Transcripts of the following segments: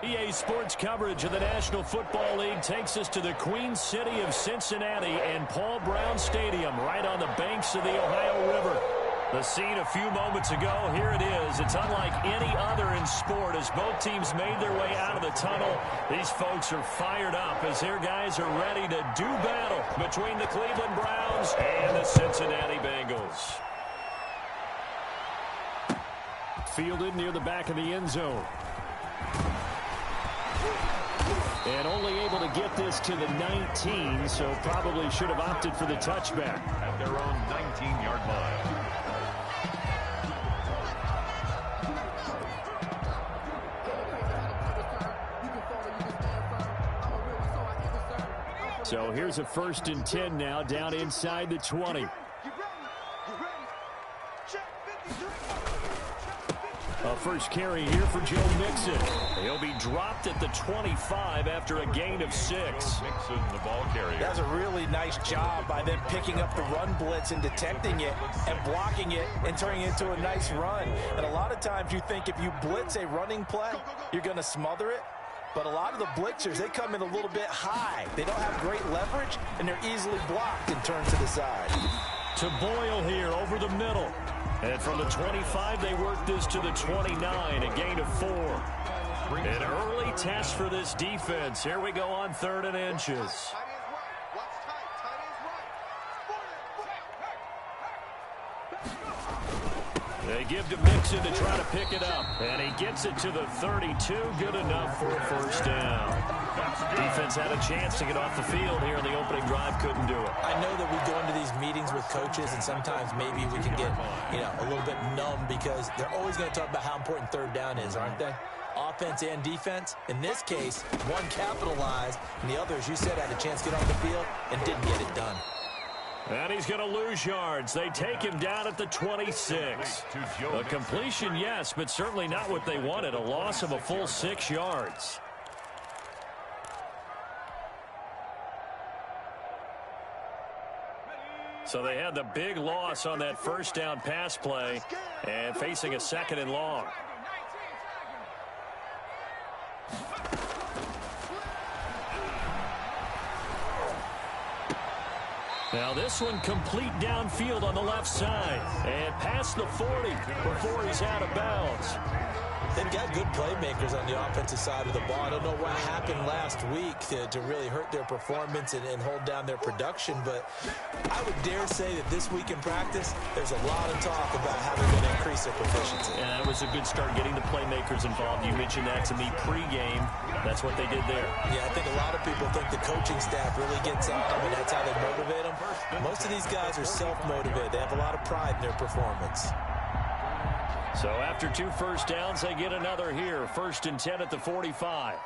EA Sports coverage of the National Football League takes us to the Queen City of Cincinnati and Paul Brown Stadium right on the banks of the Ohio River. The scene a few moments ago, here it is. It's unlike any other in sport as both teams made their way out of the tunnel. These folks are fired up as their guys are ready to do battle between the Cleveland Browns and the Cincinnati Bengals. Fielded near the back of the end zone. And only able to get this to the 19, so probably should have opted for the touchback. At their own 19-yard line. So here's a 1st and 10 now, down inside the 20. A first carry here for Joe Mixon. He'll be dropped at the 25 after a gain of 6. Mixon, the ball carrier. That's a really nice job by them picking up the run blitz and detecting it and blocking it and turning it into a nice run. And a lot of times you think if you blitz a running play, you're going to smother it. But a lot of the blitzers, they come in a little bit high. They don't have great leverage, and they're easily blocked and turned to the side. To Boyle here over the middle. And from the 25, they work this to the 29, a gain of 4. An early test for this defense. Here we go on 3rd and inches. They give to Mixon to try to pick it up. And he gets it to the 32. Good enough for a 1st down. Defense had a chance to get off the field here in the opening drive. Couldn't do it. I know that we go into these meetings with coaches, and sometimes maybe we can get, a little bit numb because they're always going to talk about how important 3rd down is, aren't they? Offense and defense. In this case, one capitalized, and the other, as you said, had a chance to get off the field and didn't get it done. And he's going to lose yards. They take him down at the 26. A completion, yes, but certainly not what they wanted. A loss of a full 6 yards. So they had the big loss on that 1st down pass play and facing a 2nd and long. Now this one complete downfield on the left side and past the 40 before he's out of bounds. They've got good playmakers on the offensive side of the ball. I don't know what happened last week to really hurt their performance and hold down their production, but I would dare say that this week in practice, there's a lot of talk about how they're going to increase their proficiency. Yeah, that was a good start getting the playmakers involved. You mentioned that to me pregame. That's what they did there. Yeah, I think a lot of people think the coaching staff really gets on them, and that's how they motivate them. Most of these guys are self-motivated. They have a lot of pride in their performance. So after 2 1st downs, they get another here. 1st and 10 at the 45.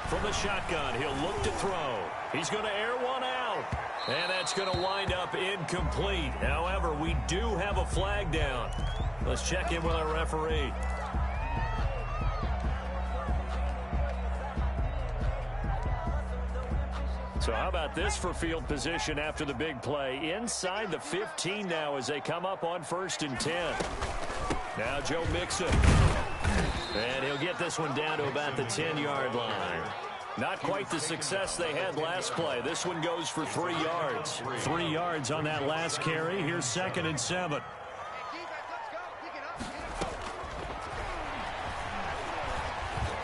From the shotgun, he'll look to throw. He's going to air one out. And that's going to wind up incomplete. However, we do have a flag down. Let's check in with our referee. So how about this for field position after the big play? Inside the 15 now as they come up on 1st and 10. Now Joe Mixon. And he'll get this one down to about the 10-yard line. Not quite the success they had last play. This one goes for 3 yards. 3 yards on that last carry. Here's 2nd and 7.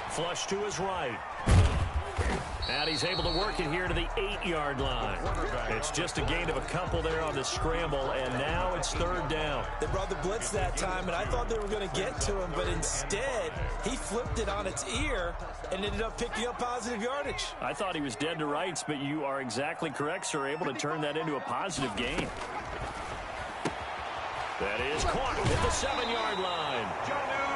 Flush to his right. And he's able to work it here to the 8-yard line. It's just a gain of a couple there on the scramble, and now it's 3rd down. They brought the blitz that time, and I thought they were going to get to him, but instead he flipped it on its ear and ended up picking up positive yardage. I thought he was dead to rights, but you are exactly correct, sir, able to turn that into a positive gain. That is caught at the 7-yard line.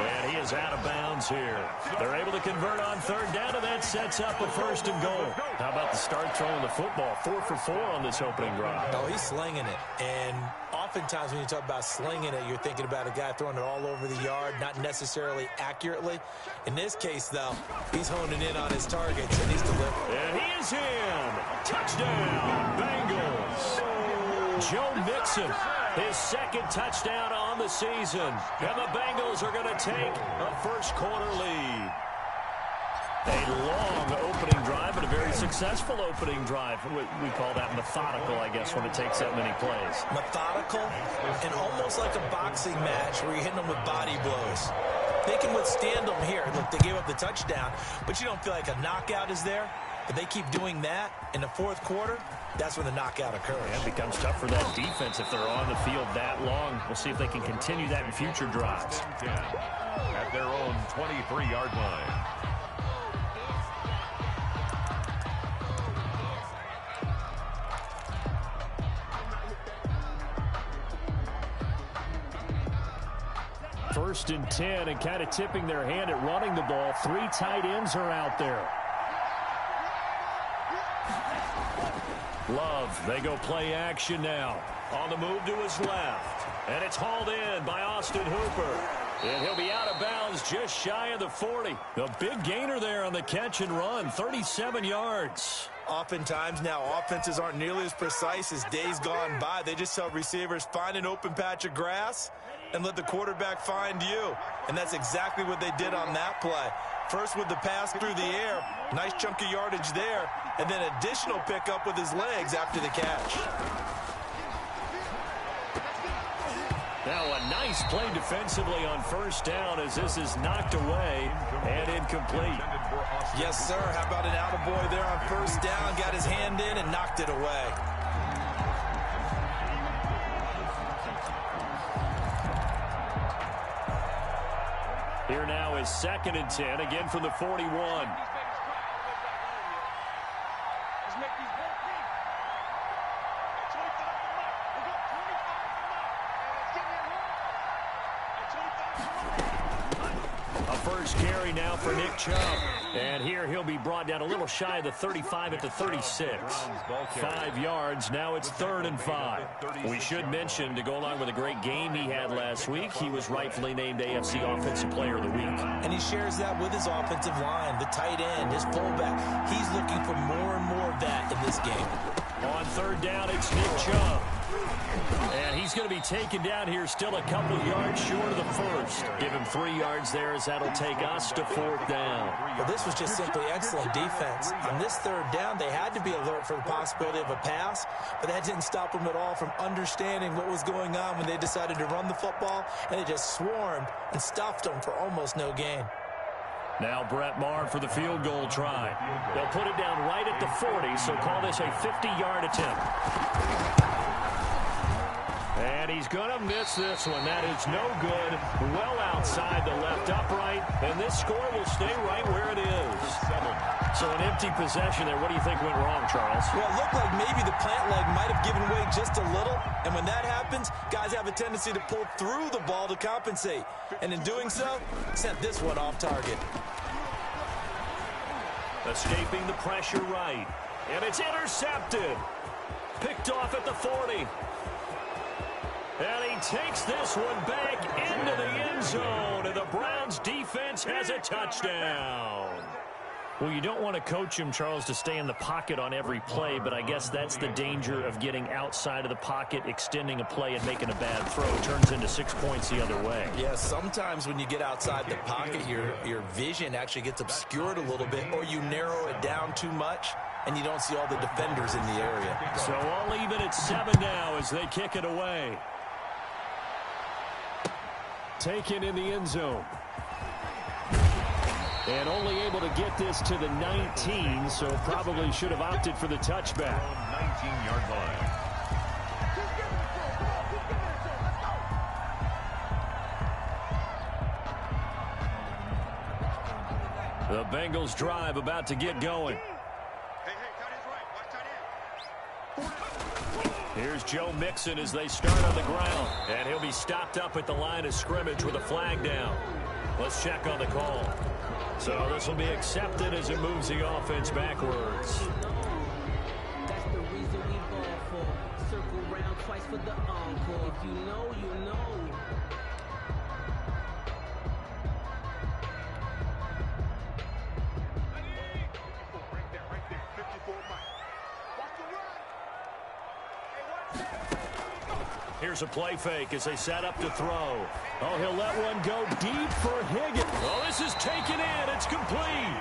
And he is out of bounds here. They're able to convert on 3rd down, and that sets up a 1st and goal. How about the start throwing the football? 4 for 4 on this opening drive. Oh, he's slinging it. And oftentimes when you talk about slinging it, you're thinking about a guy throwing it all over the yard, not necessarily accurately. In this case, though, he's honing in on his targets, and he's delivering. And he is in. Touchdown, Bengals. Joe Mixon His second touchdown on the season. And the Bengals are going to take a first-quarter lead. A long opening drive and a very successful opening drive. We call that methodical, I guess, when it takes that many plays. Methodical and almost like a boxing match where you're hitting them with body blows. They can withstand them here. Look, they gave up the touchdown, but you don't feel like a knockout is there. If they keep doing that in the fourth quarter, that's when the knockout occurs. Yeah, it becomes tough for that defense if they're on the field that long. We'll see if they can continue that in future drives. At their own 23-yard line. First and 10, and kind of tipping their hand at running the ball. 3 tight ends are out there. Love, they go play action now. On the move to his left. And it's hauled in by Austin Hooper. And he'll be out of bounds just shy of the 40. A big gainer there on the catch and run, 37 yards. Oftentimes now offenses aren't nearly as precise as days gone by. They just tell receivers, find an open patch of grass and let the quarterback find you. And that's exactly what they did on that play. First with the pass through the air, nice chunk of yardage there, and then additional pickup with his legs after the catch. Now a nice play defensively on first down as this is knocked away and incomplete. Yes, sir. How about an attaboy there on first down? Got his hand in and knocked it away. Here now is 2nd and 10, again from the 41. A first carry now for Nick Chubb. And here he'll be brought down a little shy of the 35 at the 36. 5 yards. Now it's 3rd and 5. We should mention, to go along with a great game he had last week, he was rightfully named AFC Offensive Player of the Week. And he shares that with his offensive line, the tight end, his fullback. He's looking for more and more of that in this game. On 3rd down, it's Nick Chubb. And he's going to be taken down here still a couple yards short of the first. Give him 3 yards there as that'll take us to 4th down. Well, this was just simply excellent defense. On this 3rd down, they had to be alert for the possibility of a pass, but that didn't stop them at all from understanding what was going on when they decided to run the football, and they just swarmed and stuffed them for almost no gain. Now Brett Maher for the field goal try. They'll put it down right at the 40, so call this a 50-yard attempt. And he's going to miss this one. That is no good. Well outside the left upright. And this score will stay right where it is. So an empty possession there. What do you think went wrong, Charles? Well, it looked like maybe the plant leg might have given way just a little. And when that happens, guys have a tendency to pull through the ball to compensate. And in doing so, sent this one off target. Escaping the pressure right. And it's intercepted. Picked off at the 40. And he takes this one back into the end zone, and the Browns defense has a touchdown. Well, you don't want to coach him, Charles, to stay in the pocket on every play, but I guess that's the danger of getting outside of the pocket, extending a play, and making a bad throw. It turns into 6 points the other way. Yeah, sometimes when you get outside the pocket, your vision actually gets obscured a little bit, or you narrow it down too much, and you don't see all the defenders in the area. So all even at 7 now as they kick it away. Taken in the end zone. And only able to get this to the 19, so probably should have opted for the touchback. 19-yard line. The Bengals drive about to get going. Here's Joe Mixon as they start on the ground. And he'll be stopped up at the line of scrimmage with a flag down. Let's check on the call. So this will be accepted as it moves the offense backwards. That's the reason we ball for. Circle round twice for the encore. If you know, you know. Here's a play fake as they set up to throw. Oh, he'll let one go deep for Higgins. Oh, this is taken in. It's complete.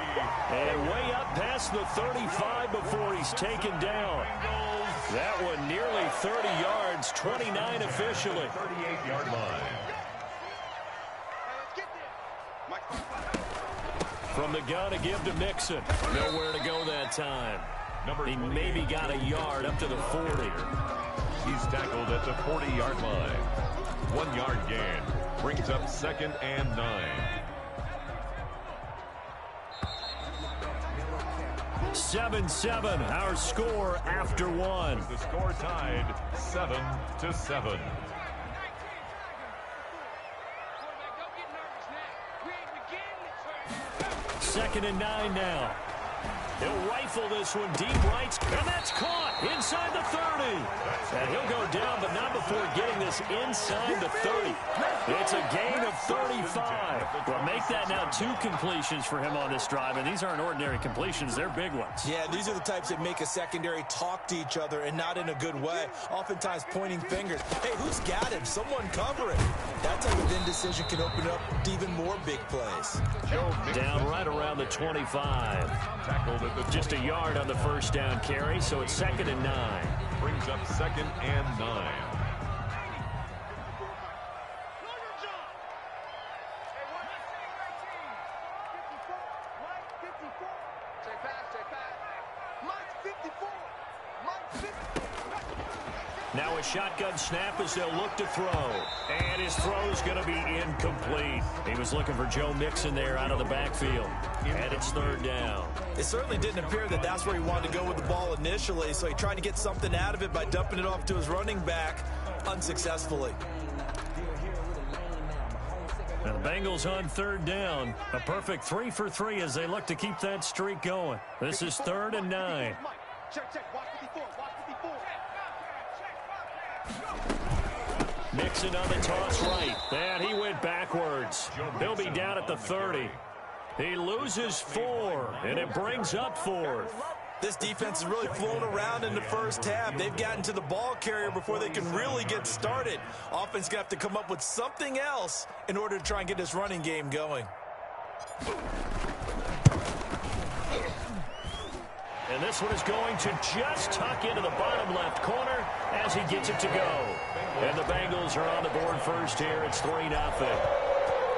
And way up past the 35 before he's taken down. That one nearly 30 yards, 29 officially. 38-yard line. From the gun, a give to Mixon. Nowhere to go that time. He maybe got a yard up to the 40. He's tackled at the 40-yard line. 1 yard gain. Brings up 2nd and 9. 7-7, our score after one. The score tied 7-7. 2nd and 9 now. He'll rifle this one deep right, and that's caught inside the 30. And he'll go down, but not before getting this inside the 30. It's a gain of 35. Well, make that now 2 completions for him on this drive, and these aren't ordinary completions. They're big ones. Yeah, these are the types that make a secondary talk to each other and not in a good way, oftentimes pointing fingers. Hey, who's got him? Someone cover it. That type of indecision can open up to even more big plays. Down right around the 25. Tackled at the just a yard on the first down carry, so it's 2nd and 9. Brings up 2nd and 9. Now a shotgun snap as they'll look to throw. And his throw's going to be incomplete. He was looking for Joe Mixon there out of the backfield. And it's 3rd down. It certainly didn't appear that that's where he wanted to go with the ball initially, so he tried to get something out of it by dumping it off to his running back unsuccessfully. Now the Bengals on 3rd down. A perfect 3 for 3 as they look to keep that streak going. This is 3rd and 9. Mixon on the toss right. And he went backwards. He'll be down at the 30. He loses 4, and it brings up 4th. This defense has really flown around in the first half. They've gotten to the ball carrier before they can really get started. Offense going to have to come up with something else in order to try and get this running game going. And this one is going to just tuck into the bottom left corner as he gets it to go. And the Bengals are on the board first here. It's 3-0.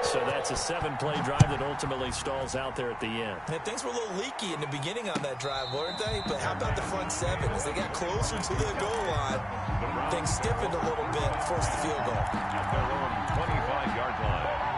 So that's a 7-play drive that ultimately stalls out there at the end. And things were a little leaky in the beginning on that drive, weren't they? But how about the front 7? As they got closer to the goal line, things stiffened a little bit, forced the field goal. At their own 25-yard line.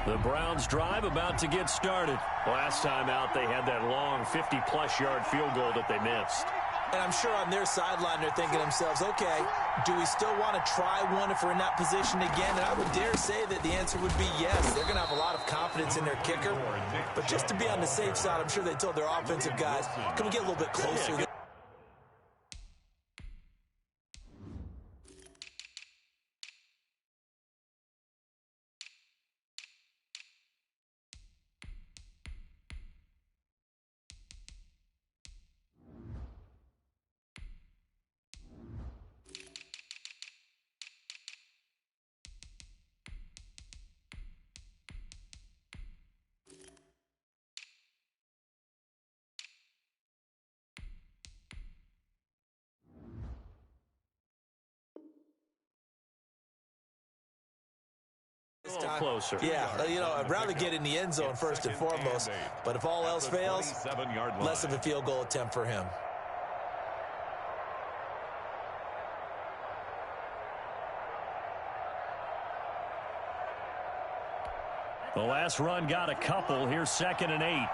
The Browns drive about to get started. Last time out, they had that long 50-plus yard field goal that they missed. And I'm sure on their sideline they're thinking to themselves, okay, do we still want to try one if we're in that position again? And I would dare say that the answer would be yes. They're going to have a lot of confidence in their kicker. But just to be on the safe side, I'm sure they told their offensive guys, can we get a little bit closer? Closer. Yeah, you know, I'd rather get in the end zone first and foremost. But if all else fails, less of a field goal attempt for him. The last run got a couple. Here's 2nd and 8.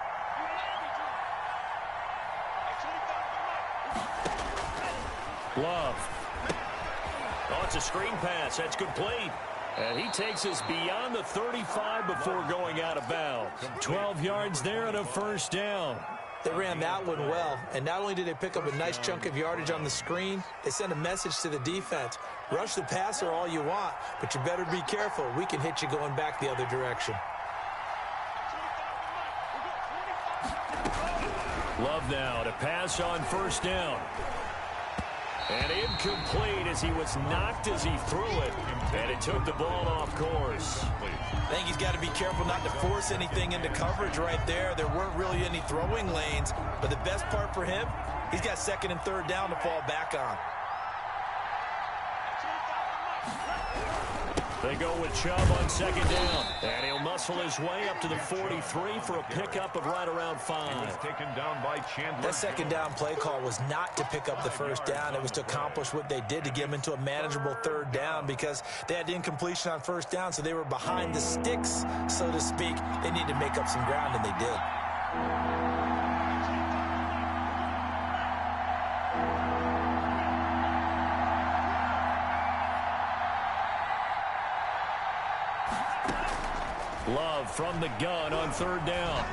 Love. Oh, it's a screen pass. That's complete. And he takes us beyond the 35 before going out of bounds. 12 yards there and a first down. They ran that one well, and not only did they pick up a nice chunk of yardage on the screen, they sent a message to the defense. Rush the passer all you want, but you better be careful. We can hit you going back the other direction. Love now to pass on first down. And incomplete as he was knocked as he threw it. And it took the ball off course. I think he's got to be careful not to force anything into coverage right there. There weren't really any throwing lanes. But the best part for him, he's got second and third down to fall back on. They go with Chubb on second down. And he'll muscle his way up to the 43 for a pickup of right around 5. Taken down by Chandler. That second down play call was not to pick up the first down. It was to accomplish what they did to get him into a manageable third down because they had incompletion on first down, so they were behind the sticks, so to speak. They needed to make up some ground, and they did. Love from the gun on third down.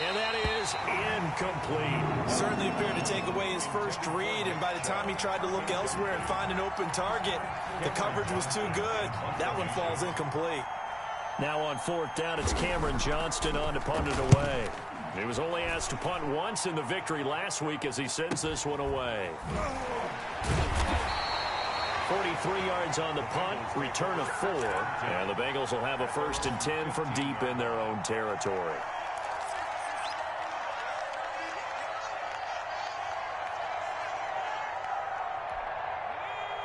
And that is incomplete. Certainly appeared to take away his first read, and by the time he tried to look elsewhere and find an open target, the coverage was too good. That one falls incomplete. Now on fourth down, it's Cameron Johnston on to punt it away. He was only asked to punt once in the victory last week as he sends this one away. 43 yards on the punt, return of 4, and the Bengals will have a 1st and 10 from deep in their own territory.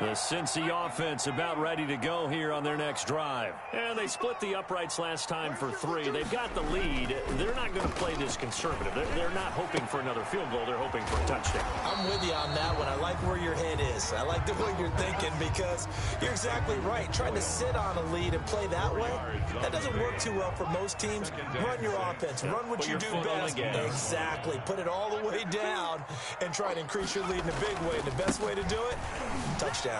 The Cincy offense about ready to go here on their next drive. And they split the uprights last time for 3. They've got the lead. They're not going to play this conservative. They're not hoping for another field goal. They're hoping for a touchdown. I'm with you on that one. I like where your head is. I like the way you're thinking because you're exactly right. Trying to sit on a lead and play that way, that doesn't work too well for most teams. Run your offense. Run what you do best. Exactly. Put it all the way down and try to increase your lead in a big way. And the best way to do it, touchdowns.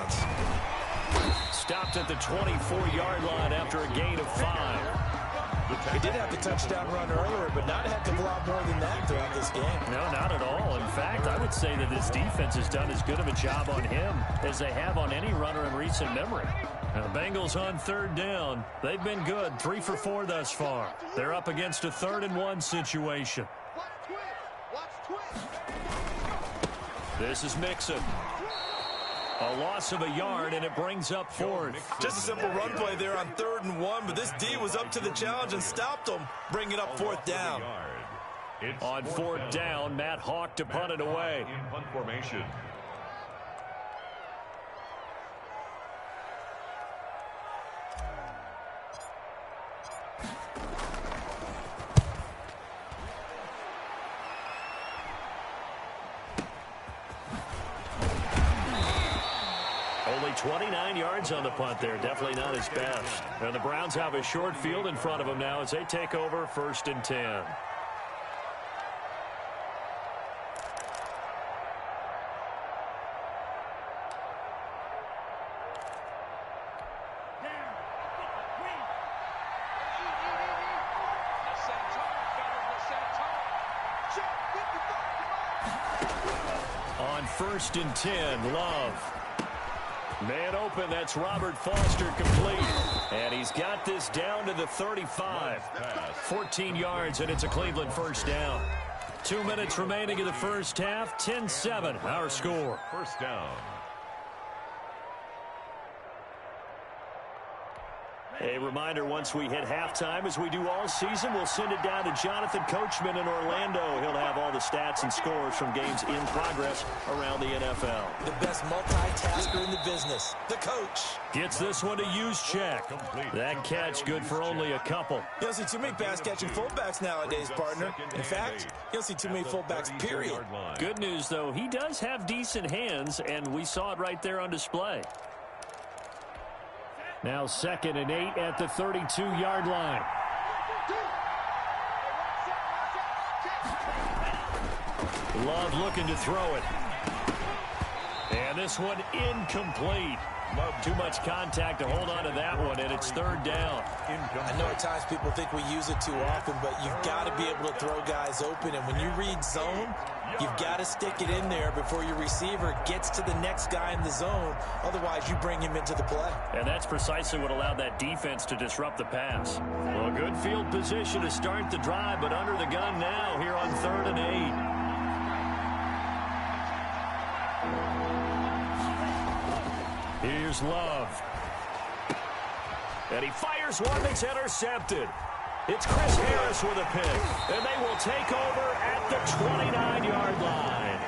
Stopped at the 24-yard line after a gain of 5. He did have the touchdown run earlier, but not a heck of a lot more than that throughout this game. No, not at all. In fact, I would say that this defense has done as good of a job on him as they have on any runner in recent memory. Now, the Bengals on third down. They've been good, 3 for 4 thus far. They're up against a 3rd and 1 situation. This is Mixon. A loss of a yard, and it brings up 4th. Just a simple run play there on 3rd and 1, but this D was up to the challenge and stopped him, bringing up 4th down. On 4th down, Matt Hawk to punt it away. In punt formation. Only 29 yards on the punt there. Definitely not his best. And the Browns have a short field in front of them now as they take over 1st and 10. On 1st and 10, Love. Man open, that's Robert Foster complete. And he's got this down to the 35. 14 yards, and it's a Cleveland 1st down. 2 minutes remaining in the first half. 10-7, our score. 1st down. A reminder, once we hit halftime, as we do all season, we'll send it down to Jonathan Coachman in Orlando. He'll have all the stats and scores from games in progress around the NFL. The best multitasker in the business, the coach. Gets this one to use check. That catch good for only a couple. You don't see too many pass-catching fullbacks nowadays, partner. In fact, you don't see too many fullbacks, period. Good news, though, he does have decent hands, and we saw it right there on display. Now 2nd and 8 at the 32-yard line. Love looking to throw it. And this one incomplete. Too much contact to hold on to that one, and it's third down. I know at times people think we use it too often, but you've got to be able to throw guys open. And when you read zone, you've got to stick it in there before your receiver gets to the next guy in the zone. Otherwise, you bring him into the play. And that's precisely what allowed that defense to disrupt the pass. Well, good field position to start the drive, but under the gun now here on 3rd and 8. Here's Love. And he fires one that's intercepted. It's Chris Harris with a pick. And they will take over at the 29-yard line.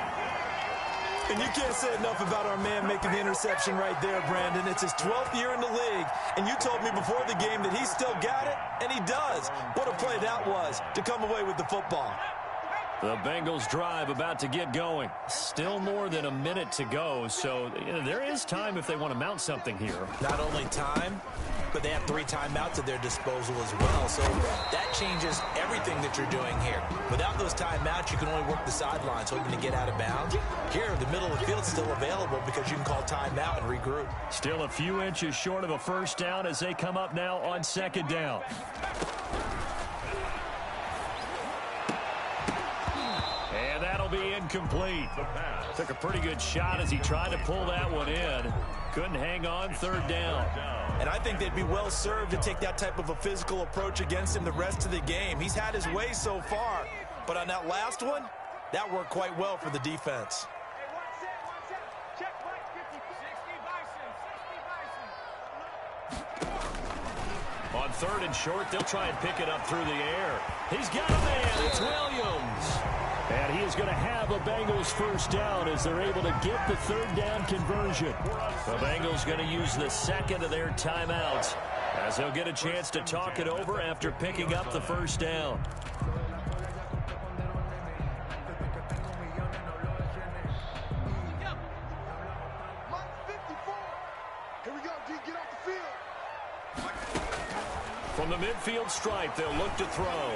And you can't say enough about our man making the interception right there, Brandon. It's his 12th year in the league, and you told me before the game that he still got it, and he does. What a play that was to come away with the football. The Bengals drive about to get going. Still more than a minute to go, so there is time if they want to mount something here. Not only time, but they have 3 timeouts at their disposal as well, so that changes everything that you're doing here. Without those timeouts, you can only work the sidelines, hoping to get out of bounds. Here, the middle of the field is still available because you can call timeout and regroup. Still a few inches short of a first down as they come up now on 2nd down. And that'll be incomplete. Took a pretty good shot as he tried to pull that one in. Couldn't hang on 3rd down. And I think they'd be well served to take that type of a physical approach against him the rest of the game. He's had his way so far, but on that last one, that worked quite well for the defense. On 3rd and short, they'll try and pick it up through the air. He's got a man. It's Williams. And he is going to have a Bengals first down as they're able to get the 3rd down conversion. The Bengals going to use the 2nd of their timeouts as they'll get a chance to talk it over after picking up the first down. From the midfield stripe, they'll look to throw.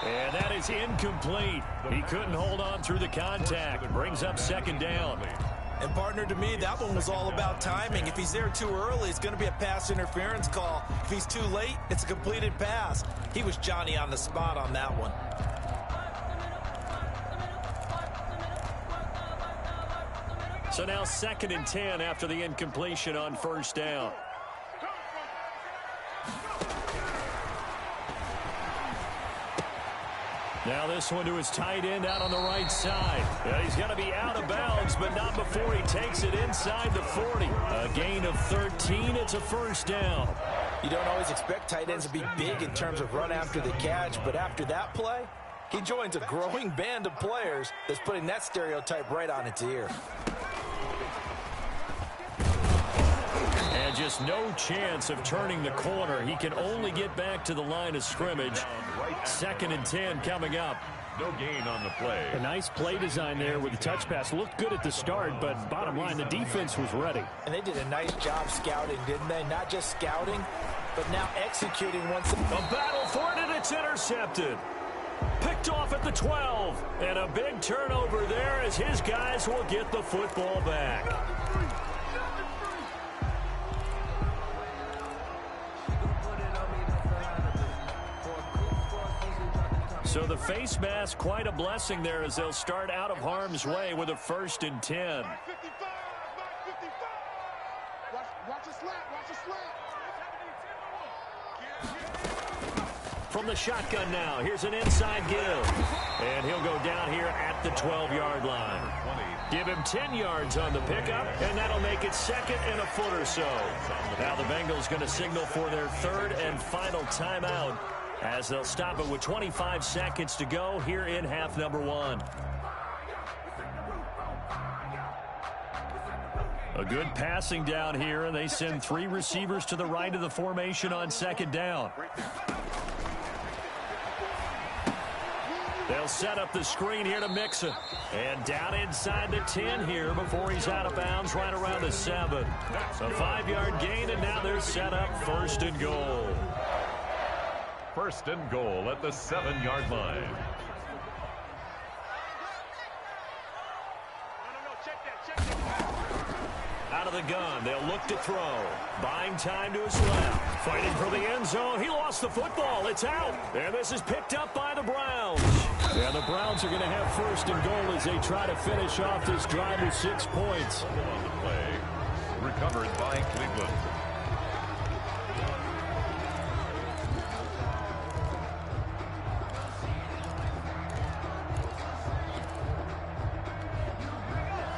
And that is incomplete. He couldn't hold on through the contact. Brings up 2nd down. And, partner, to me, that one was all about timing. If he's there too early, it's going to be a pass interference call. If he's too late, it's a completed pass. He was Johnny on the spot on that one. So now 2nd and 10 after the incompletion on first down. Now this one to his tight end out on the right side. Yeah, he's going to be out of bounds, but not before he takes it inside the 40. A gain of 13. It's a first down. You don't always expect tight ends to be big in terms of run after the catch, but after that play, he joins a growing band of players that's putting that stereotype right on its ear. And just no chance of turning the corner. He can only get back to the line of scrimmage. 2nd and 10 coming up. No gain on the play. A nice play design there with the touch pass. Looked good at the start, but bottom line, the defense was ready. And they did a nice job scouting, didn't they? Not just scouting, but now executing once. A battle for it, and it's intercepted. Picked off at the 12. And a big turnover there as his guys will get the football back. So the face mask, quite a blessing there as they'll start out of harm's way with a 1st and 10. From the shotgun now, here's an inside give. And he'll go down here at the 12-yard line. Give him 10 yards on the pickup, and that'll make it 2nd and a foot or so. Now the Bengals going to signal for their 3rd and final timeout, as they'll stop it with 25 seconds to go here in half number 1. A good passing down here, and they send 3 receivers to the right of the formation on 2nd down. They'll set up the screen here to Mixon. And down inside the 10 here before he's out of bounds right around the 7. A 5-yard gain, and now they're set up 1st and goal. 1st and goal at the 7-yard line. Out out of the gun. They'll look to throw. Buying time to his left. Fighting for the end zone. He lost the football. It's out. And this is picked up by the Browns. Yeah, the Browns are going to have first and goal as they try to finish off this drive with 6 points. On the play. Recovered by Cleveland.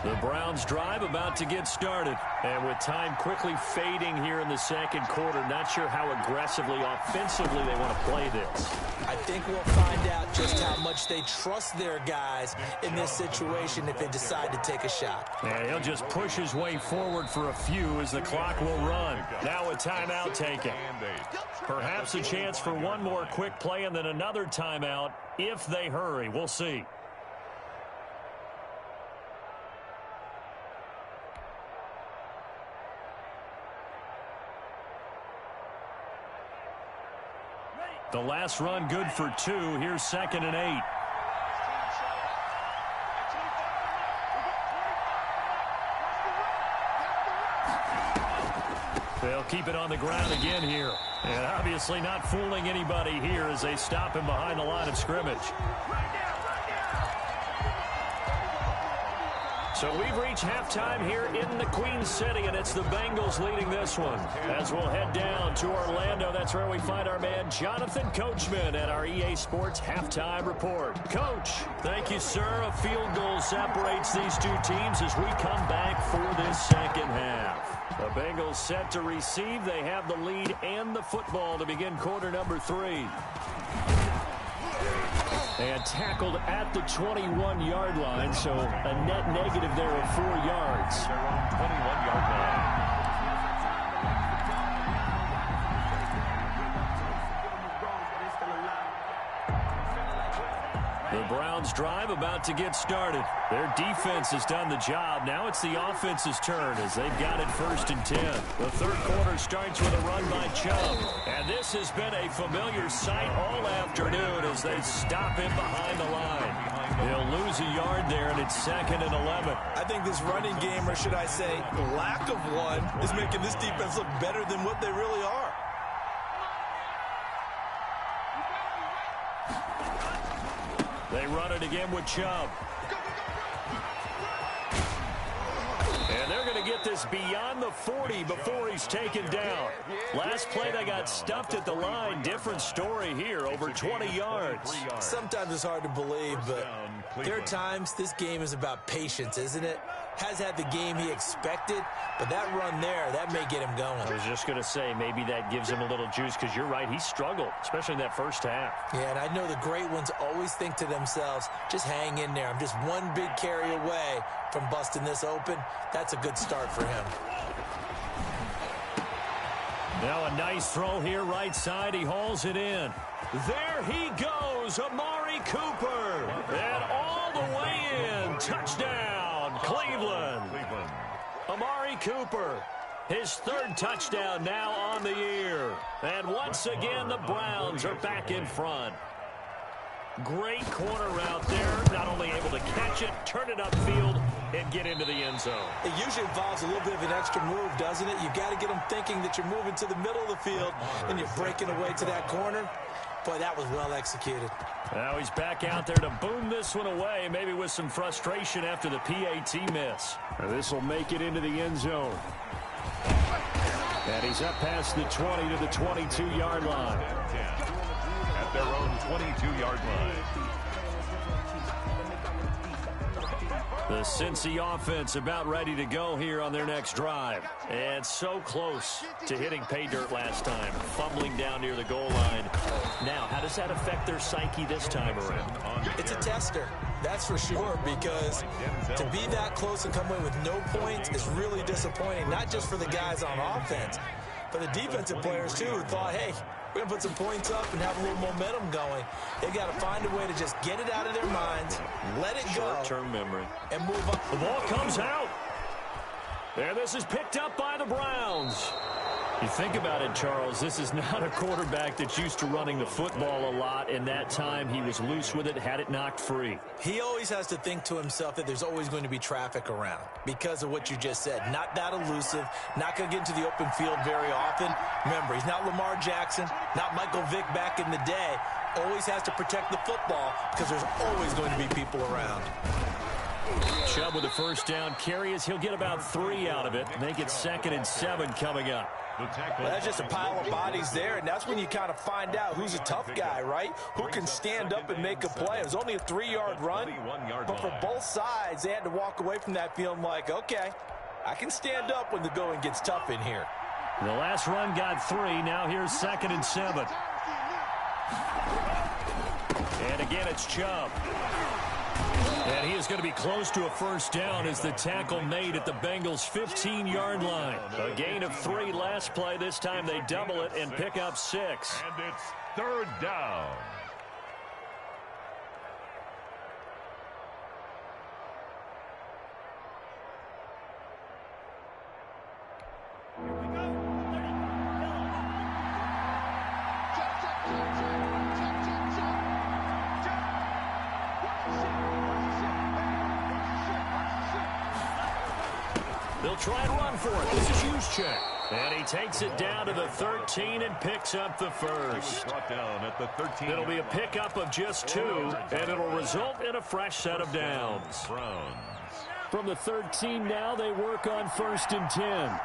The Browns drive about to get started. And with time quickly fading here in the second quarter, not sure how aggressively, offensively they want to play this. I think we'll find out just how much they trust their guys in this situation if they decide to take a shot. And he'll just push his way forward for a few as the clock will run. Now a timeout taken. Perhaps a chance for one more quick play and then another timeout if they hurry. We'll see. The last run good for 2. Here's 2nd and 8. They'll keep it on the ground again here. And obviously not fooling anybody here as they stop him behind the line of scrimmage. So we've reached halftime here in the Queen City, and it's the Bengals leading this one. As we'll head down to Orlando, that's where we find our man Jonathan Coachman at our EA Sports Halftime Report. Coach, thank you, sir. A field goal separates these two teams as we come back for this second half. The Bengals set to receive. They have the lead and the football to begin quarter number 3. And tackled at the 21-yard line, so a net negative there of 4 yards. Their own 21-yard line. The Browns drive about to get started. Their defense has done the job. Now it's the offense's turn as they've got it 1st and 10. The third quarter starts with a run by Chubb. And this has been a familiar sight all afternoon as they stop him behind the line. He'll lose a yard there, and it's 2nd and 11. I think this running game, or should I say lack of one, is making this defense look better than what they really are. They run it again with Chubb. And they're going to get this beyond the 40 before he's taken down. Last play, they got stuffed at the line. Different story here, over 20 yards. Sometimes it's hard to believe, but there are times this game is about patience, isn't it? Has had the game he expected, but that run there, that may get him going. I was just going to say, maybe that gives him a little juice, because you're right, he struggled, especially in that first half. Yeah, and I know the great ones always think to themselves, just hang in there. I'm just one big carry away from busting this open. That's a good start for him. Now a nice throw here, right side. He hauls it in. There he goes, Amari Cooper. And all the way in. Touchdown, Cleveland. Amari Cooper, his 3rd touchdown now on the year. And once again, the Browns are back in front. Great corner route there. Not only able to catch it, turn it upfield, and get into the end zone. It usually involves a little bit of an extra move, doesn't it? You've got to get them thinking that you're moving to the middle of the field and you're breaking away to that corner. Boy, that was well executed. Now he's back out there to boom this one away, maybe with some frustration after the PAT miss. This will make it into the end zone. And he's up past the 20 to the 22-yard line. At their own 22-yard line. The Cincy offense about ready to go here on their next drive. And so close to hitting pay dirt last time. Fumbling down near the goal line. Now, how does that affect their psyche this time around? It's a tester, that's for sure, because to be that close and come away with no points is really disappointing, not just for the guys on offense, but the defensive players, too, who thought, hey, we're going to put some points up and have a little momentum going. They've got to find a way to just get it out of their minds, let it go. Short-term memory. And move on. The ball comes out. And this is picked up by the Browns. You think about it, Charles, this is not a quarterback that's used to running the football a lot, and that time he was loose with it, had it knocked free. He always has to think to himself that there's always going to be traffic around because of what you just said. Not that elusive, not going to get into the open field very often. Remember, he's not Lamar Jackson, not Michael Vick back in the day. Always has to protect the football because there's always going to be people around. Chubb with the first down carry as he'll get about 3 out of it. Make it 2nd and 7 coming up. Well, that's just a pile of bodies there, and that's when you kind of find out who's a tough guy, right? Who can stand up and make a play. It was only a 3-yard run, but for both sides, they had to walk away from that feeling like, okay, I can stand up when the going gets tough in here. The last run got 3. Now here's 2nd and 7. And again, it's Chubb. And he is going to be close to a first down as the tackle made at the Bengals' 15-yard line. A gain of 3 last play. This time they double it and pick up 6. And it's 3rd down. They'll try and run for it. This is Juszczyk. And he takes it down to the 13 and picks up the first. Brought down at the 13. It'll be a pickup of just 2, and it'll result in a fresh set of downs. Browns. From the 13 now, they work on 1st and 10.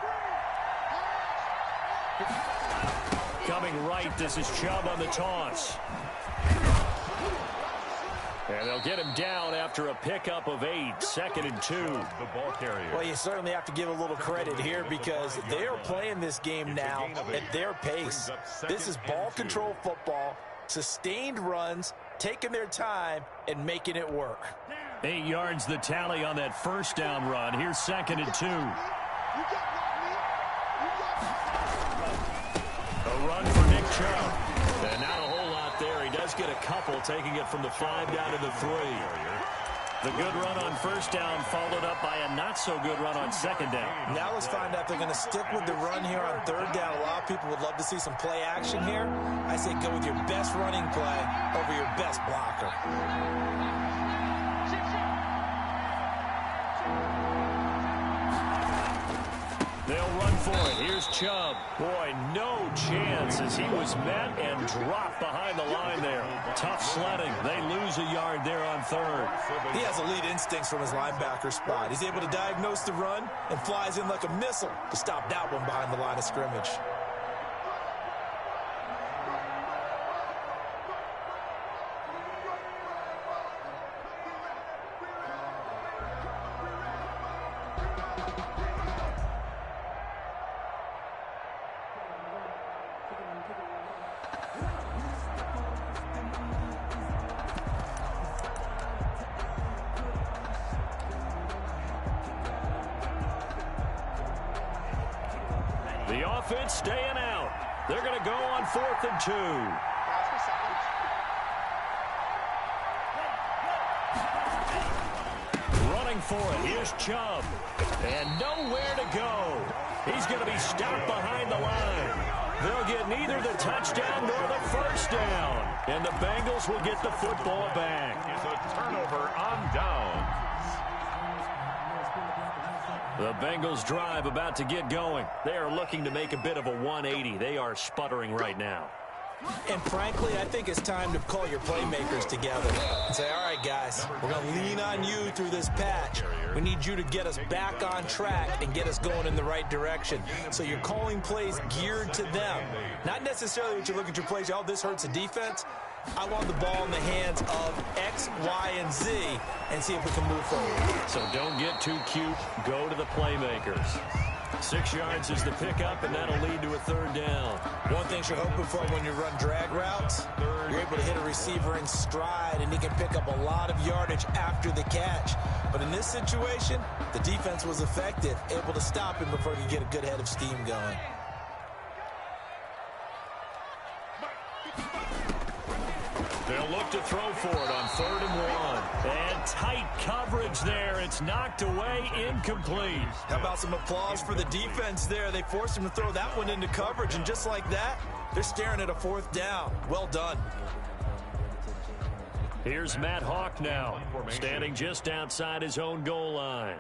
Coming right, this is Chubb on the toss. And they'll get him down after a pickup of 8, 2nd and 2. The ball carrier. Well, you certainly have to give a little credit here because they are playing this game now at their pace. This is ball control football, sustained runs, taking their time, and making it work. 8 yards the tally on that first down run. Here's 2nd and 2. A run for Nick Chubb. And not a whole lot there. He does get a couple, taking it from the 5 down to the 3. The good run on first down followed up by a not-so-good run on 2nd down. Now let's find out if they're going to stick with the run here on 3rd down. A lot of people would love to see some play action here. I say go with your best running play over your best blocker. They'll run for it. Here's Chubb. Boy, no chance as he was met and dropped behind the line there. Tough sledding. They lose a yard there on 3rd. He has elite instincts from his linebacker spot. He's able to diagnose the run and flies in like a missile to stop that one behind the line of scrimmage. The offense staying out. They're going to go on 4th and 2. Running for it. Here's Chubb. And nowhere to go. He's going to be stopped behind the line. They'll get neither the touchdown nor the first down. And the Bengals will get the football back. It's a turnover on down. The Bengals drive about to get going. They are looking to make a bit of a 180. They are sputtering right now. And frankly, I think it's time to call your playmakers together and say, all right, guys, we're going to lean on you through this patch. We need you to get us back on track and get us going in the right direction. So you're calling plays geared to them. Not necessarily what you look at your plays, oh, this hurts the defense. I want the ball in the hands of X, Y, and Z and see if we can move forward. So don't get too cute. Go to the playmakers. 6 yards is the pickup, and that'll lead to a 3rd down. One thing you're hoping for when you run drag routes, you're able to hit a receiver in stride, and he can pick up a lot of yardage after the catch. But in this situation, the defense was effective, able to stop him before he could get a good head of steam going. They'll look to throw for it on 3rd and 1. And tight coverage there. It's knocked away, incomplete. How about some applause for the defense there? They forced him to throw that one into coverage, and just like that, they're staring at a 4th down. Well done. Here's Matt Hawk now, standing just outside his own goal line.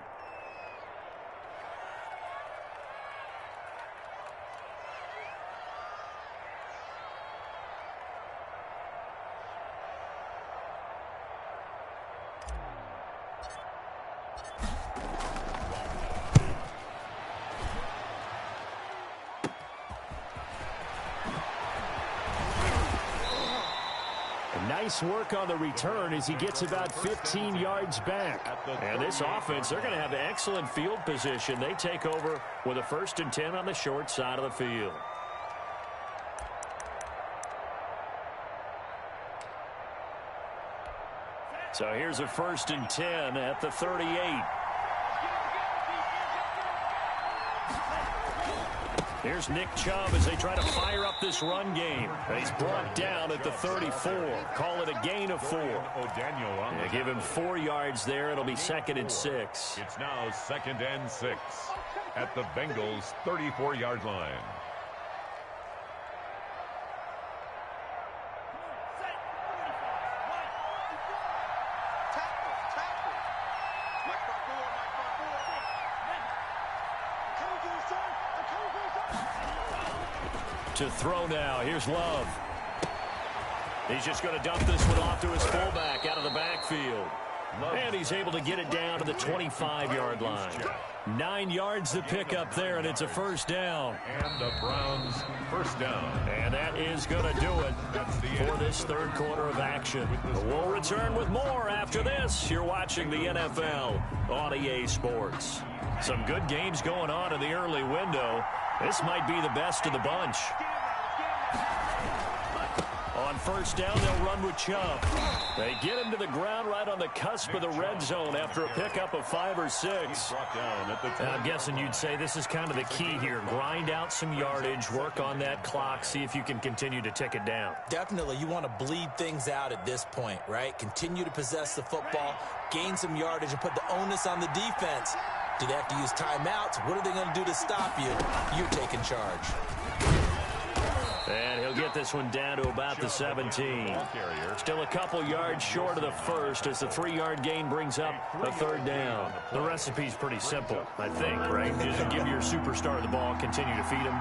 Nice work on the return as he gets about 15 yards back. And this offense, they're going to have excellent field position. They take over with a 1st and 10 on the short side of the field. So here's a 1st and 10 at the 38. Here's Nick Chubb as they try to fire up this run game. He's brought down at the 34. Call it a gain of 4. Yeah, give him 4 yards there. It'll be 2nd and 6. It's now 2nd and 6 at the Bengals' 34-yard line. To throw now. Here's Love. He's just going to dump this one off to his fullback out of the backfield. And he's able to get it down to the 25-yard line. 9 yards to pick up there, and it's a 1st down. And the Browns' 1st down. And that is going to do it for this 3rd quarter of action. We'll return with more after this. You're watching the NFL on EA Sports. Some good games going on in the early window. This might be the best of the bunch. On 1st down, they'll run with Chubb. They get him to the ground right on the cusp of the red zone after a pickup of 5 or 6. I'm guessing you'd say this is kind of the key here. Grind out some yardage, work on that clock, see if you can continue to tick it down. Definitely, you want to bleed things out at this point, right? Continue to possess the football, gain some yardage, and put the onus on the defense. Do they have to use timeouts? What are they going to do to stop you? You're taking charge. And he'll get this one down to about the 17. Still a couple yards short of the 1st as the 3-yard gain brings up a 3rd down. The recipe's pretty simple, I think, right? Just give your superstar the ball, continue to feed him.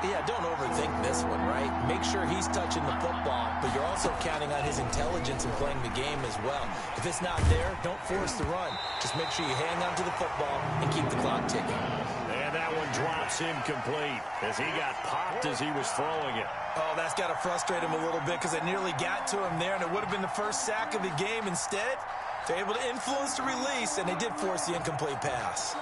Yeah, don't overthink this one, right? Make sure he's touching the football, but you're also counting on his intelligence in playing the game as well. If it's not there, don't force the run. Just make sure you hang on to the football and keep the clock ticking. And that one drops incomplete as he got popped as he was throwing it. Oh, that's got to frustrate him a little bit because it nearly got to him there, and it would have been the 1st sack of the game. Instead, they're able to influence the release, and they did force the incomplete pass.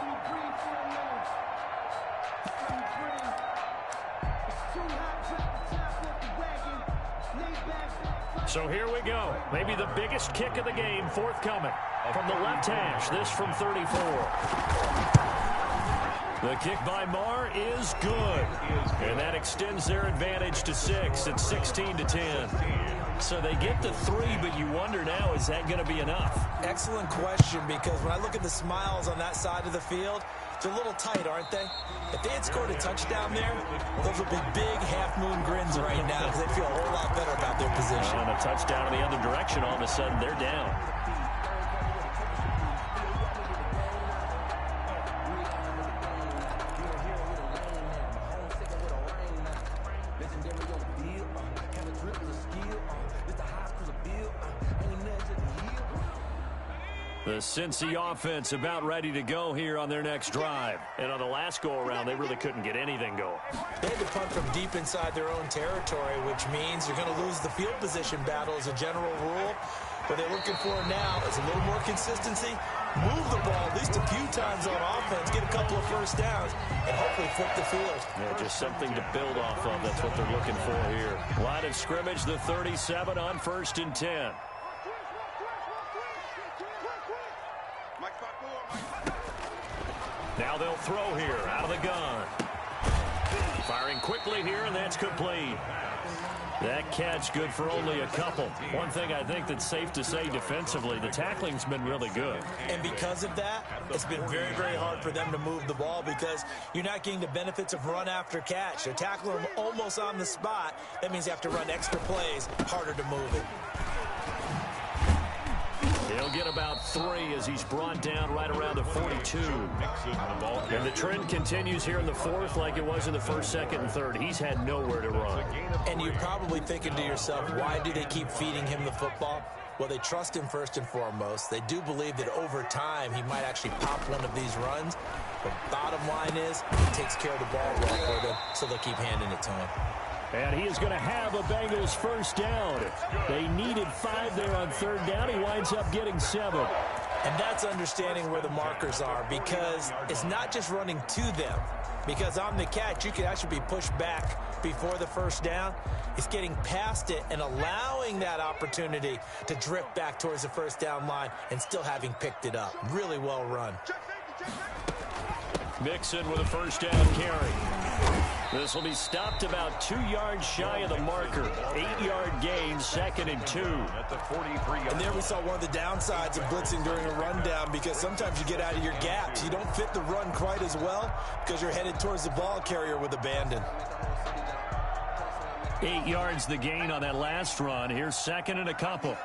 So here we go. Maybe the biggest kick of the game forthcoming. From the left hash, this from 34. The kick by Marr is good. And that extends their advantage to 6. It's 16-10. So they get the 3, but you wonder now, is that going to be enough? Excellent question, because when I look at the smiles on that side of the field, they're a little tight, aren't they? If they had scored a touchdown there, those would be big half-moon grins right now because they feel a whole lot better about their position. And a touchdown in the other direction, all of a sudden they're down. The Cincy offense about ready to go here on their next drive. And on the last go-around, they really couldn't get anything going. They had to punt from deep inside their own territory, which means you're going to lose the field position battle as a general rule. What they're looking for now is a little more consistency, move the ball at least a few times on offense, get a couple of 1st downs, and hopefully flip the field. Yeah, just something to build off of. That's what they're looking for here. Line of scrimmage, the 37 on 1st and 10. Now they'll throw here out of the gun. Firing quickly here, and that's complete. That catch good for only a couple. One thing I think that's safe to say defensively, the tackling's been really good. And because of that, it's been very, very hard for them to move the ball because you're not getting the benefits of run after catch. They're tackling them almost on the spot. That means you have to run extra plays, harder to move it. He'll get about 3 as he's brought down right around the 42. And the trend continues here in the fourth like it was in the first, second, and third. He's had nowhere to run. And you're probably thinking to yourself, why do they keep feeding him the football? Well, they trust him first and foremost. They do believe that over time he might actually pop one of these runs. But bottom line is, he takes care of the ball well for them, so they'll keep handing it to him. And he is going to have a Bengals first down. They needed 5 there on third down. He winds up getting 7. And that's understanding where the markers are because it's not just running to them. Because on the catch, you can actually be pushed back before the first down. It's getting past it and allowing that opportunity to drift back towards the first down line and still having picked it up. Really well run. Mixon with a first down carry. This will be stopped about 2 yards shy of the marker. 8-yard gain, 2nd and 2. And there we saw one of the downsides of blitzing during a rundown because sometimes you get out of your gaps. You don't fit the run quite as well because you're headed towards the ball carrier with abandon. 8 yards the gain on that last run. Here's 2nd and a couple.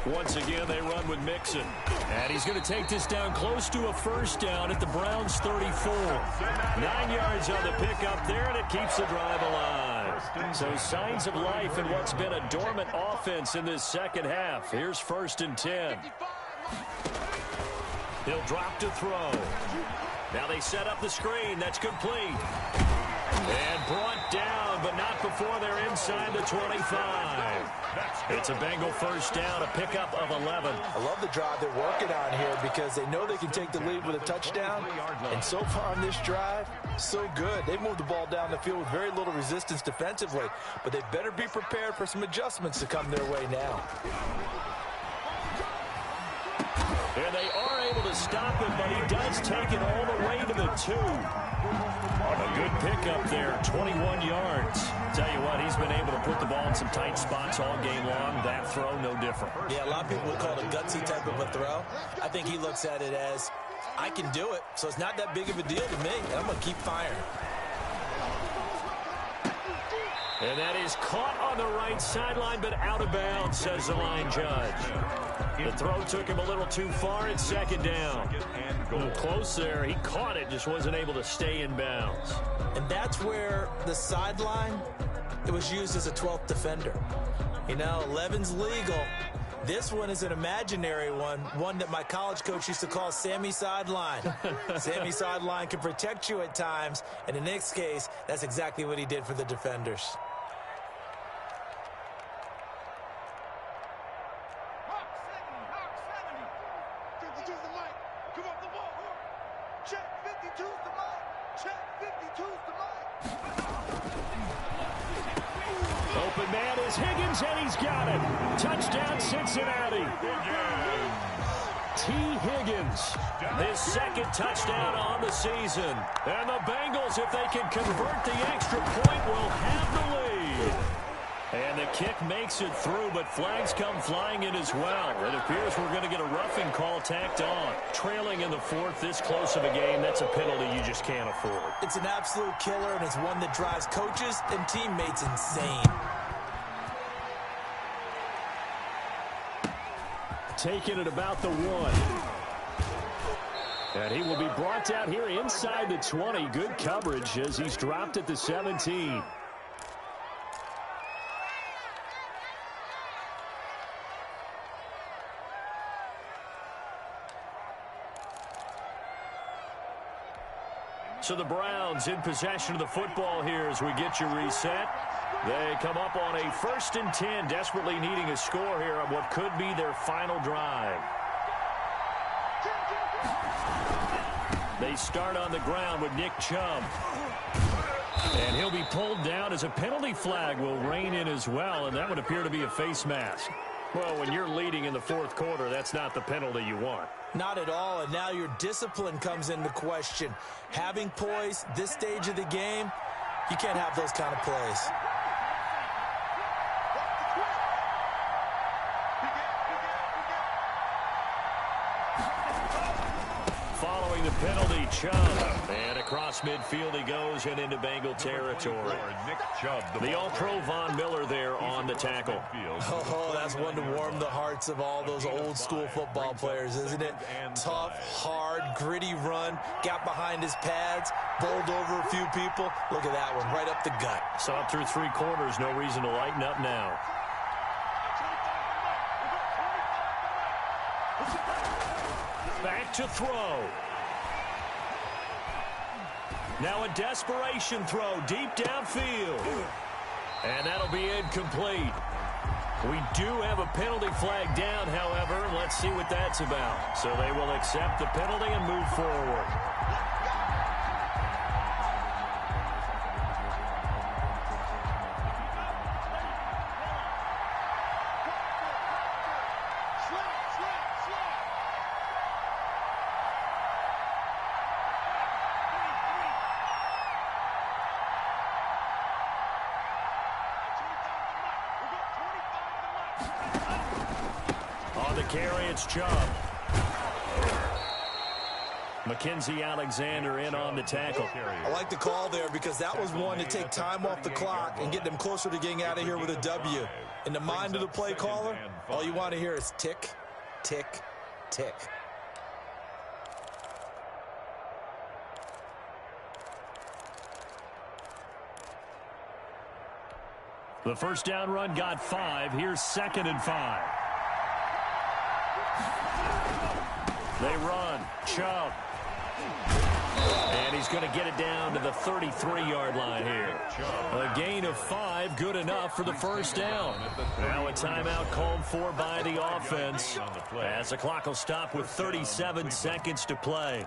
Once again, they run with Mixon. And he's going to take this down close to a first down at the Browns' 34. 9 yards on the pickup there, and it keeps the drive alive. So signs of life in what's been a dormant offense in this second half. Here's 1st and 10. He'll drop to throw. Now they set up the screen. That's complete. And brought down, but not before they're inside the 25. It's a Bengal first down, a pickup of 11. I love the drive they're working on here because they know they can take the lead with a touchdown. And so far on this drive, so good. They moved the ball down the field with very little resistance defensively, but they better be prepared for some adjustments to come their way now. And they are able to stop him, but he does take it all the way to the 2. A good pickup there, 21 yards. Tell you what, he's been able to put the ball in some tight spots all game long. That throw, no different. Yeah, a lot of people would call it a gutsy type of a throw. I think he looks at it as, I can do it, so it's not that big of a deal to me, and I'm going to keep firing. And that is caught on the right sideline, but out of bounds, says the line judge. The throw took him a little too far. It's 2nd down. A little close there. He caught it, just wasn't able to stay in bounds. And that's where the sideline, it was used as a 12th defender. You know, 11's legal. This one is an imaginary one that my college coach used to call Sammy Sideline. Sammy Sideline can protect you at times, and in this case, that's exactly what he did for the defenders. Open man is Higgins, and he's got it. Touchdown, Cincinnati. T. Higgins, his 2nd touchdown on the season. And the Bengals, if they can convert the extra point, will have the lead. And the kick makes it through, but flags come flying in as well. It appears we're going to get a roughing call tacked on. Trailing in the 4th, this close of a game, that's a penalty you just can't afford. It's an absolute killer, and it's one that drives coaches and teammates insane. Taking it about the 1. And he will be brought down here inside the 20. Good coverage as he's dropped at the 17. So the Browns in possession of the football here as we get you reset. They come up on a 1st and 10, desperately needing a score here on what could be their final drive. They start on the ground with Nick Chubb. And he'll be pulled down as a penalty flag will rein in as well, and that would appear to be a face mask. Well, when you're leading in the fourth quarter, that's not the penalty you want. Not at all, and now your discipline comes into question. Having poise this stage of the game, you can't have those kind of plays. Following the penalty, Chubb. And across midfield he goes and into Bengal territory. The All-Pro Von Miller there on the tackle. Oh, that's one to warm the hearts of all those old-school football players, isn't it? Tough, hard, gritty run, got behind his pads, bowled over a few people. Look at that one, right up the gut. Saw it through three quarters, no reason to lighten up now. Back to throw. Now a desperation throw deep downfield. And that'll be incomplete. We do have a penalty flag down, however. Let's see what that's about. So they will accept the penalty and move forward. On the carry, it's Chubb. Mackenzie Alexander in on the tackle. I like the call there because that was one to take time off the clock and get them closer to getting out of here with a W. In the mind of the play caller, all you want to hear is tick, tick, tick. The first down run got 5. Here's 2nd and 5. They run. Chubb. And he's going to get it down to the 33-yard line here. A gain of 5, good enough for the first down. Now a timeout called for by the offense as the clock will stop with 37 seconds to play.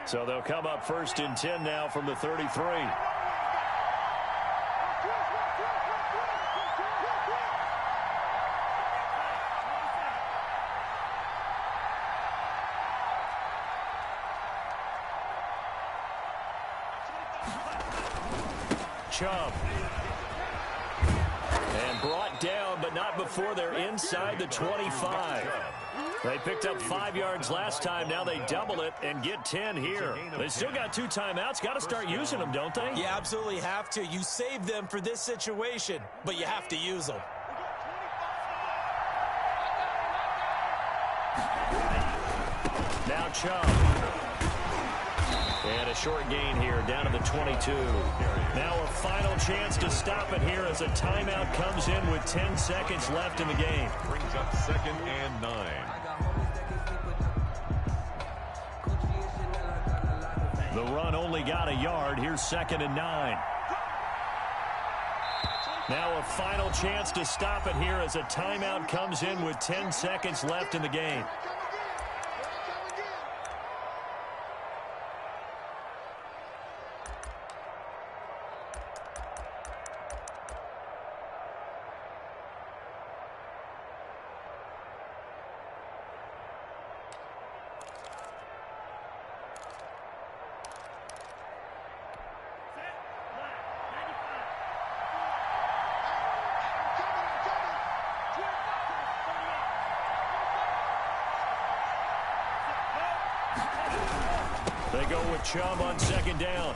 So they'll come up 1st and 10 now from the 33. Chubb. And brought down, but not before they're inside the 25. They picked up 5 yards last time. Now they double it and get 10 here. They still got 2 timeouts. Got to start using them, don't they? You absolutely have to. You save them for this situation, but you have to use them. Now Chubb. And a short gain here down to the 22. Now a final chance to stop it here as a timeout comes in with 10 seconds left in the game. Brings up 2nd and 9. The run only got a yard. Here's 2nd and 9. Now a final chance to stop it here as a timeout comes in with 10 seconds left in the game. They go with Chubb on 2nd down.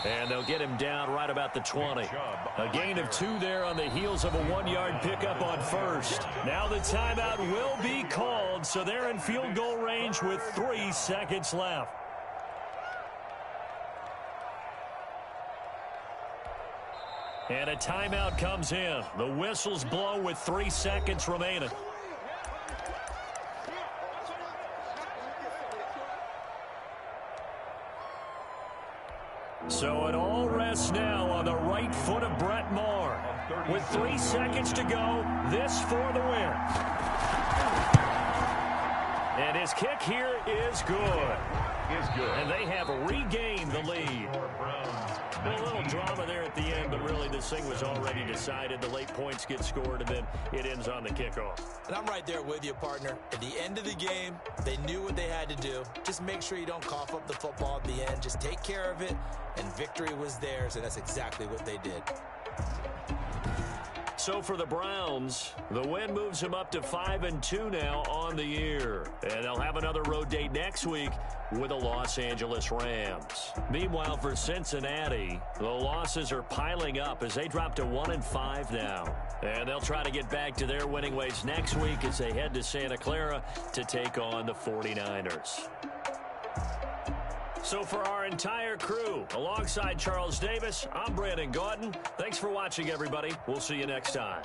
And they'll get him down right about the 20. A gain of 2 there on the heels of a 1-yard pickup on 1st. Now the timeout will be called, so they're in field goal range with 3 seconds left. And a timeout comes in. The whistles blow with 3 seconds remaining. So it all rests now on the right foot of Brett Maher. With 3 seconds to go, this for the win. And his kick here is good. And they have regained the lead. A little drama there at the end, but really this thing was already decided. The late points get scored, and then it ends on the kickoff. And I'm right there with you, partner. At the end of the game, they knew what they had to do. Just make sure you don't cough up the football at the end. Just take care of it, and victory was theirs, and that's exactly what they did. So for the Browns, the win moves them up to 5-2 now on the year. And they'll have another road date next week with the Los Angeles Rams. Meanwhile, for Cincinnati, the losses are piling up as they drop to 1-5 now. And they'll try to get back to their winning ways next week as they head to Santa Clara to take on the 49ers. So for our entire crew, alongside Charles Davis, I'm Brandon Gaudin. Thanks for watching, everybody. We'll see you next time.